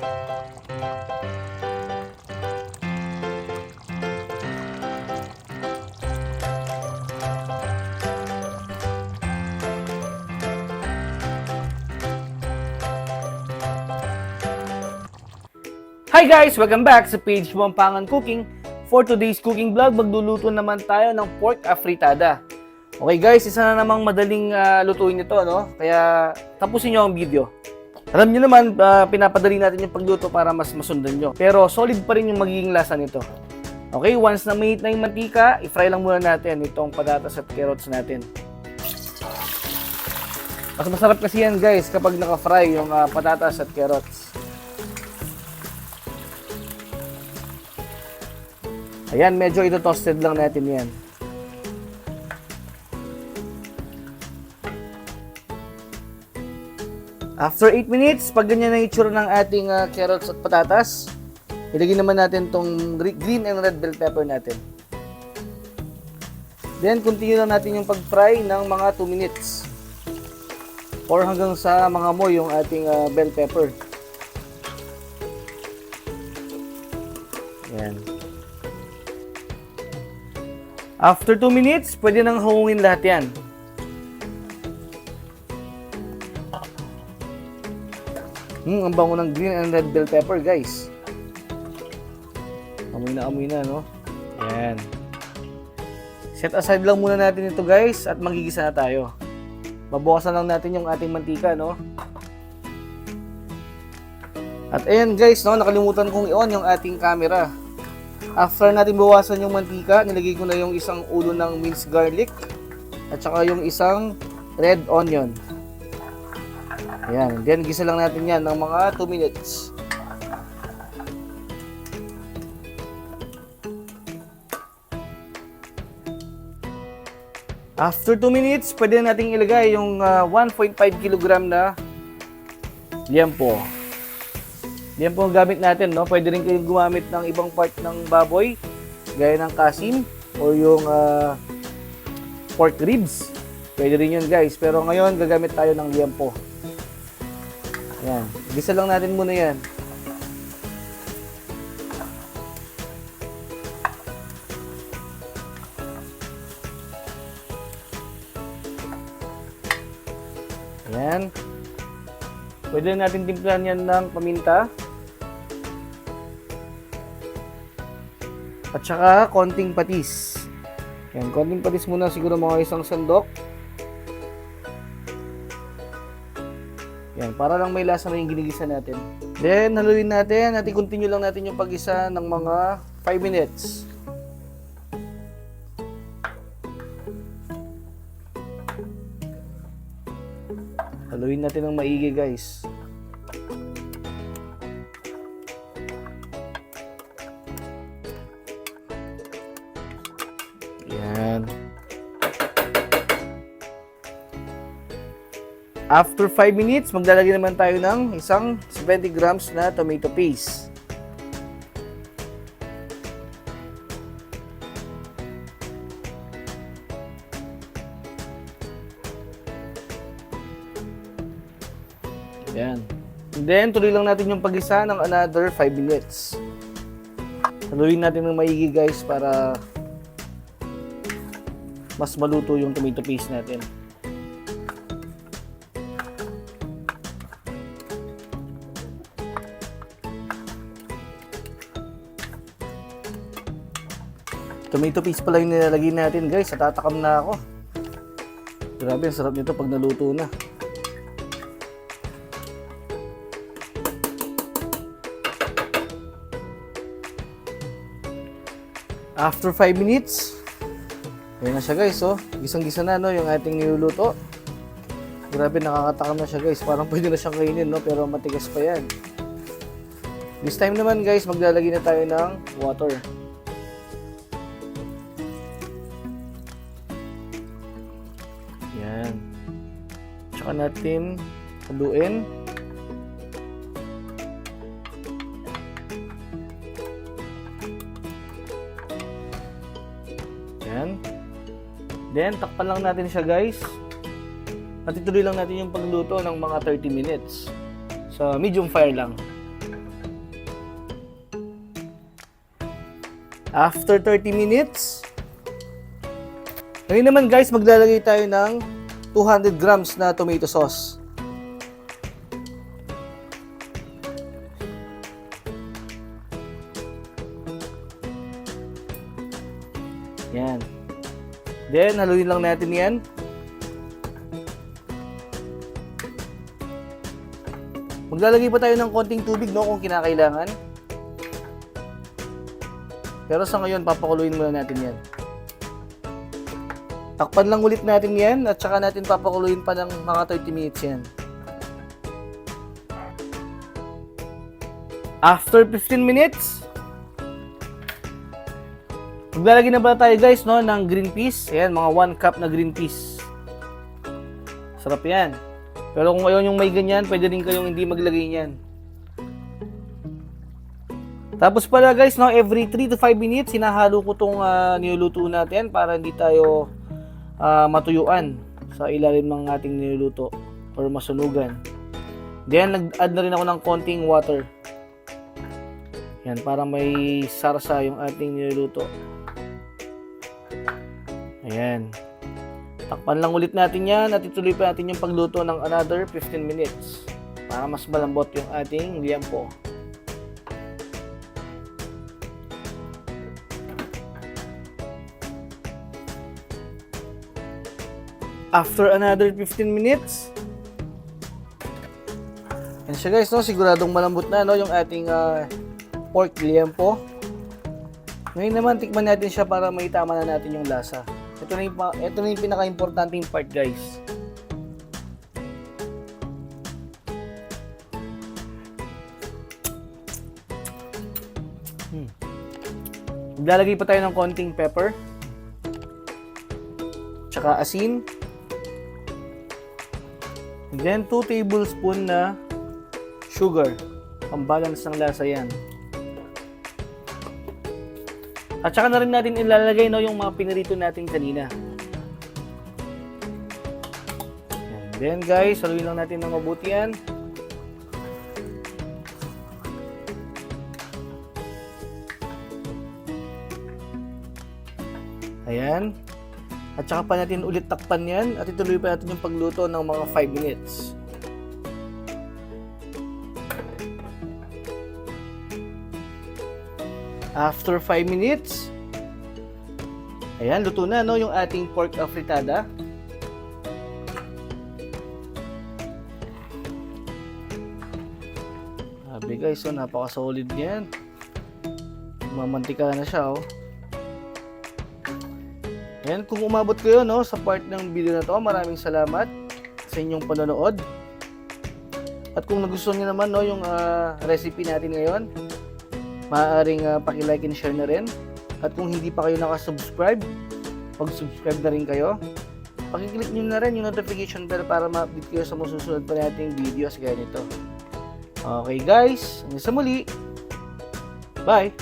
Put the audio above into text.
Hi guys! Welcome back sa page Wampangan Cooking. For today's cooking vlog, magluluto naman tayo ng pork afritada. Okay guys, isa na namang madaling lutuin ito, no? Kaya tapusin nyo ang video. Alam nyo naman, pinapadali natin yung pagluto para mas masundan nyo. Pero solid pa rin yung magiging lasa nito. Okay, once na mainit na yung mantika, i-fry lang muna natin itong patatas at carrots natin. Mas masarap kasi yan guys kapag naka-fry yung patatas at carrots. Ayan, medyo ito toasted lang natin yan. After 8 minutes, pag ganyan na itsura ng ating carrots at patatas, ilagay naman natin tong green and red bell pepper natin. Then, continue lang natin yung pag-fry ng mga 2 minutes. Or hanggang sa mangamoy yung ating bell pepper. Ayan. After 2 minutes, pwede nang hangungin lahat yan. Ang bango ng green and red bell pepper, guys. Amoy na, no? Ayan. Set aside lang muna natin ito, guys, at magigisa na tayo. Babawasan lang natin yung ating mantika, no? At ayan, guys, no? Nakalimutan kong i-on yung ating camera. After natin bawasan yung mantika, nilagay ko na yung isang ulo ng minced garlic at saka yung isang red onion. Ayan, then gisa lang natin yan ng mga 2 minutes. After 2 minutes, pwede natin ilagay yung 1.5 kg na liempo. Yan po ang gamit natin, no? Pwede rin kayong gumamit ng ibang part ng baboy, gaya ng kasim o yung pork ribs. Pwede rin yun, guys. Pero ngayon, gagamit tayo ng liempo. Ayan. Gisa lang natin muna yan. Ayan. Pwede natin timplahan yan ng paminta. At saka konting patis. Yan, konting patis muna, siguro mga isang sandok. Yan, para lang may lasa na yung ginigisa natin. Then, haluin natin at i-continue lang natin yung pag-isa ng mga 5 minutes. Haluin natin ng maigi, guys. Yan. After 5 minutes, maglalagay naman tayo ng isang 70 grams na tomato paste. Yan. And then, tuloy lang natin yung pag-isa ng another 5 minutes. Haluin natin ng maigi, guys, para mas maluto yung tomato paste natin. Tomato paste pala yung nilalagay natin, guys. Natatakam na ako. Grabe, ang sarap nito pag naluto na. After 5 minutes, ayan na siya, guys, oh. Gisang-gisa na, no, yung ating niluluto. Grabe, nakakatakam na siya, guys. Parang pwede na siyang kainin, no, pero matigas pa yan. This time naman, guys, maglalagay na tayo ng water. Yan. Tsaka natin haluin. Yan. Then, takpan lang natin siya, guys. At ituloy lang natin yung pagluto ng mga 30 minutes. Sa medium fire lang. After 30 minutes, ngayon naman guys, maglalagay tayo ng 200 grams na tomato sauce. Yan. Then, haluin lang natin yan. Maglalagay pa tayo ng konting tubig, no, kung kinakailangan. Pero sa ngayon, papakuluin muna natin yan. Takpan lang ulit natin yan at saka natin papakuluin pa ng mga 30 minutes yan. After 15 minutes, maglalagay na pala tayo guys, no, ng green peas. Ayan, mga 1 cup na green peas. Sarap yan. Pero kung ayaw yung may ganyan, pwede rin kayong hindi maglagay niyan. Tapos pala guys, no, every 3 to 5 minutes, hinahalo ko itong niluluto natin para hindi tayo matuyuan sa ilalim ng ating niluluto or masunugan. Then, nag-add na rin ako ng konting water. Yan, para may sarsa yung ating niluluto. Ayan. Takpan lang ulit natin yan at ituloy pa natin yung pagluto ng another 15 minutes para mas malambot yung ating liempo. After another 15 minutes, yan siya guys, no? Siguradong malambot na, no, yung ating pork liempo. Ngayon naman, tikman natin siya para maitama na natin yung lasa. Ito na yung pinaka-importanting part guys. Maglalagay pa tayo ng konting pepper. Tsaka asin. And then 2 tablespoon na sugar. Pambalance ng lasa yan. At saka na rin natin ilalagay, no, yung mga pinirito natin kanina. And then guys, haluin lang natin ng mabuti yan. Ayan. At saka pa natin ulit takpan yan at ituloy pa natin yung pagluto ng mga 5 minutes. After 5 minutes, ayan, luto na, no, yung ating pork afritada. Sabi guys, so napaka-solid niyan. Mamantika na siya, oh. Ayan, kung umabot kayo, no, sa part ng video na to, maraming salamat sa inyong panonood. At kung nagustuhan niyo naman, no, yung recipe natin ngayon, maaaring paki-like and share na rin. At kung hindi pa kayo nakasubscribe, pag-subscribe na rin kayo. Paki-click nyo na rin yung notification bell para ma-update kayo sa masusunod pa nating videos gaya nito. Okay guys, hanggang sa muli. Bye!